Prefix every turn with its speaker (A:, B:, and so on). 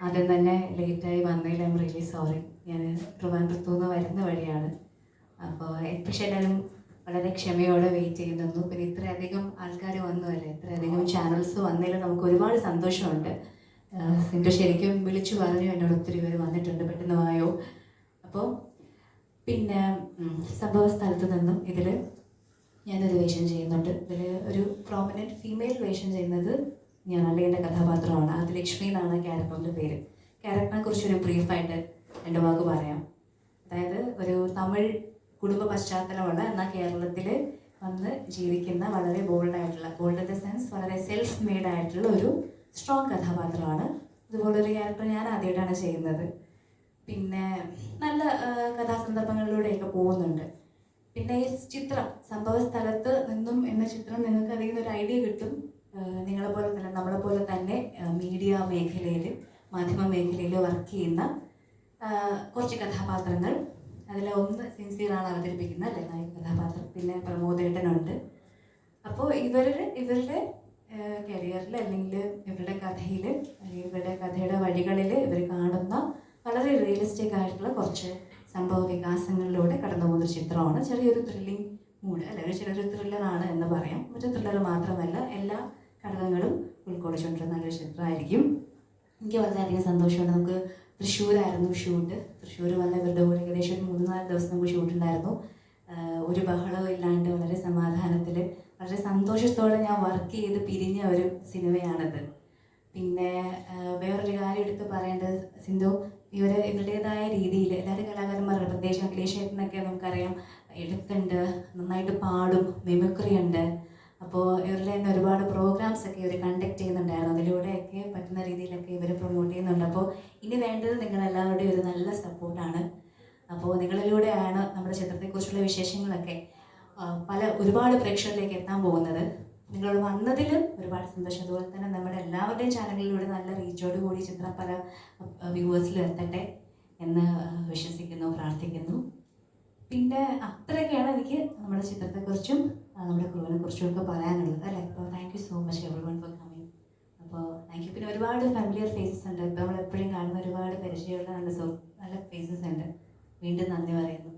A: ആദ്യം തന്നെ ലേറ്റായി വന്നതിൽ ഐ എം റിയലി സോറി. ഞാൻ ട്രിവാൻഡ്രത്തു നിന്ന് വരുന്ന വഴിയാണ്. അപ്പോൾ പക്ഷേ എല്ലാവരും വളരെ ക്ഷമയോടെ വെയിറ്റ് ചെയ്യുന്നു. പിന്നെ ഇത്രയധികം ആൾക്കാർ വന്നുമല്ലേ, ഇത്രയധികം ചാനൽസ് വന്നതിൽ നമുക്ക് ഒരുപാട് സന്തോഷമുണ്ട്. സിന്ധു ശരിക്കും വിളിച്ചു പറഞ്ഞു എന്നോട് ഒത്തിരി പേര് വന്നിട്ടുണ്ട്, പെട്ടെന്ന് വായോ. അപ്പോൾ പിന്നെ സംഭവ സ്ഥലത്ത് നിന്നും ഇതിൽ ഞാനൊരു വേഷം ചെയ്യുന്നുണ്ട്. ഇതിൽ ഒരു പ്രോമിനൻറ്റ് ഫീമെയിൽ വേഷം ചെയ്യുന്നത് ഞാൻ, അല്ലെങ്കിൽ എൻ്റെ കഥാപാത്രമാണ്. അത് ലക്ഷ്മി എന്നാണ് ക്യാരക്ടറിൻ്റെ പേര്. ക്യാരക്ടറിനെ കുറിച്ചൊരു ബ്രീഫായിട്ട് രണ്ട് വാക്ക് പറയാം. അതായത് ഒരു തമിഴ് കുടുംബ പശ്ചാത്തലമുള്ള, എന്നാൽ കേരളത്തിൽ വന്ന് ജീവിക്കുന്ന വളരെ ബോൾഡ് ഇൻ ദ സെൻസ് വളരെ സെൽഫ് മെയ്ഡ് ആയിട്ടുള്ള ഒരു സ്ട്രോങ് കഥാപാത്രമാണ്. ഇതുപോലൊരു ക്യാരക്ടർ ഞാൻ ആദ്യമായിട്ടാണ് ചെയ്യുന്നത്. പിന്നെ നല്ല കഥാസന്ദർഭങ്ങളിലൂടെയൊക്കെ പോകുന്നുണ്ട്. പിന്നെ ഈ ചിത്രം സംഭവ സ്ഥലത്ത് നിന്നും എന്ന ചിത്രം നിങ്ങൾക്ക് അതിൽ നിന്നൊരു ഐഡിയ കിട്ടും. നിങ്ങളെപ്പോലെ തന്നെ നമ്മളെപ്പോലെ തന്നെ മീഡിയ മേഖലയിൽ, മാധ്യമ മേഖലയിൽ വർക്ക് ചെയ്യുന്ന കുറച്ച് കഥാപാത്രങ്ങൾ. അതിൽ ഒന്ന് സിൻസിയറാണ് അവതരിപ്പിക്കുന്നത്, അല്ലേ, നായക കഥാപാത്രം. പിന്നെ പ്രമോദേട്ടനുണ്ട്. അപ്പോൾ ഇവരുടെ കരിയറിൽ അല്ലെങ്കിൽ ഇവരുടെ കഥയിൽ അല്ലെങ്കിൽ ഇവരുടെ കഥയുടെ വഴികളിൽ ഇവർ കാണുന്ന വളരെ റിയലിസ്റ്റിക് ആയിട്ടുള്ള കുറച്ച് സംഭവ വികാസങ്ങളിലൂടെ കടന്നു പോകുന്ന ചിത്രമാണ്. ചെറിയൊരു ത്രില്ലിംഗ് മൂഡ്, അല്ലെ, ഒരു ചെറിയൊരു ത്രില്ലറാണ് എന്ന് പറയാം. ഒരു ത്രില്ലർ മാത്രമല്ല, എല്ലാ ഘടകങ്ങളും ഉൾക്കൊള്ളിച്ചുകൊണ്ടിരുന്ന നല്ലൊരു ചിത്രമായിരിക്കും. എനിക്ക് വളരെയധികം സന്തോഷമുണ്ട്. നമുക്ക് തൃശ്ശൂരായിരുന്നു ഷൂട്ട്. തൃശ്ശൂർ വന്ന ഇവരുടെ കൂടെ ഏകദേശം ഒരു 3-4 ദിവസം നമുക്ക് ഷൂട്ടുണ്ടായിരുന്നു. ഒരു ബഹളവും ഇല്ലാണ്ട് വളരെ സമാധാനത്തിൽ വളരെ സന്തോഷത്തോടെ ഞാൻ വർക്ക് ചെയ്ത് പിരിഞ്ഞ ഒരു സിനിമയാണത്. പിന്നെ വേറൊരു കാര്യം എടുത്ത് പറയേണ്ടത്, സിന്ധു ഇവരുടേതായ രീതിയിൽ എല്ലാവരും കലാകാരന്മാരുടെ, പ്രത്യേകിച്ച് അഖിലേഷ് ചേട്ടനൊക്കെ നമുക്കറിയാം, എടുക്കുന്നുണ്ട്, നന്നായിട്ട് പാടും, മിമിക്രി ഉണ്ട്. അപ്പോൾ ഇവരുടെ തന്നെ ഒരുപാട് പ്രോഗ്രാംസ് ഒക്കെ ഇവർ കണ്ടക്ട് ചെയ്യുന്നുണ്ടായിരുന്നു. അതിലൂടെയൊക്കെ പറ്റുന്ന രീതിയിലൊക്കെ ഇവർ പ്രൊമോട്ട് ചെയ്യുന്നുണ്ട്. അപ്പോൾ ഇനി വേണ്ടത് നിങ്ങളെല്ലാവരുടെയും ഒരു നല്ല സപ്പോർട്ടാണ്. അപ്പോൾ നിങ്ങളിലൂടെയാണ് നമ്മുടെ ചിത്രത്തെക്കുറിച്ചുള്ള വിശേഷങ്ങളൊക്കെ ഒരുപാട് പ്രേക്ഷകരിലേക്ക് എത്താൻ പോകുന്നത്. നിങ്ങൾ വന്നതിൽ ഒരുപാട് സന്തോഷം. അതുപോലെ തന്നെ നമ്മുടെ എല്ലാവരുടെയും ചാനലിലൂടെ നല്ല റീച്ചോട് കൂടി ചിത്രം പല വ്യൂവേഴ്സിലും എത്തട്ടെ എന്ന് വിശ്വസിക്കുന്നു, പ്രാർത്ഥിക്കുന്നു. പിന്നെ അത്രയൊക്കെയാണ് എനിക്ക് നമ്മുടെ ചിത്രത്തെക്കുറിച്ചും നമ്മുടെ ക്രൂവിനെ കുറിച്ചും ഒക്കെ പറയാനുള്ളത്, അല്ലേ. അപ്പോൾ thank you so much everyone for coming. അപ്പോൾ താങ്ക് യു. പിന്നെ ഒരുപാട് ഫാമിലിയർ ഫേസസ് ഉണ്ട്. ഇപ്പോൾ നമ്മളെപ്പോഴും കാണുന്ന ഒരുപാട് പരിചയമുള്ള നല്ല ഫേസസ് ഉണ്ട്. വീണ്ടും നന്ദി പറയുന്നു.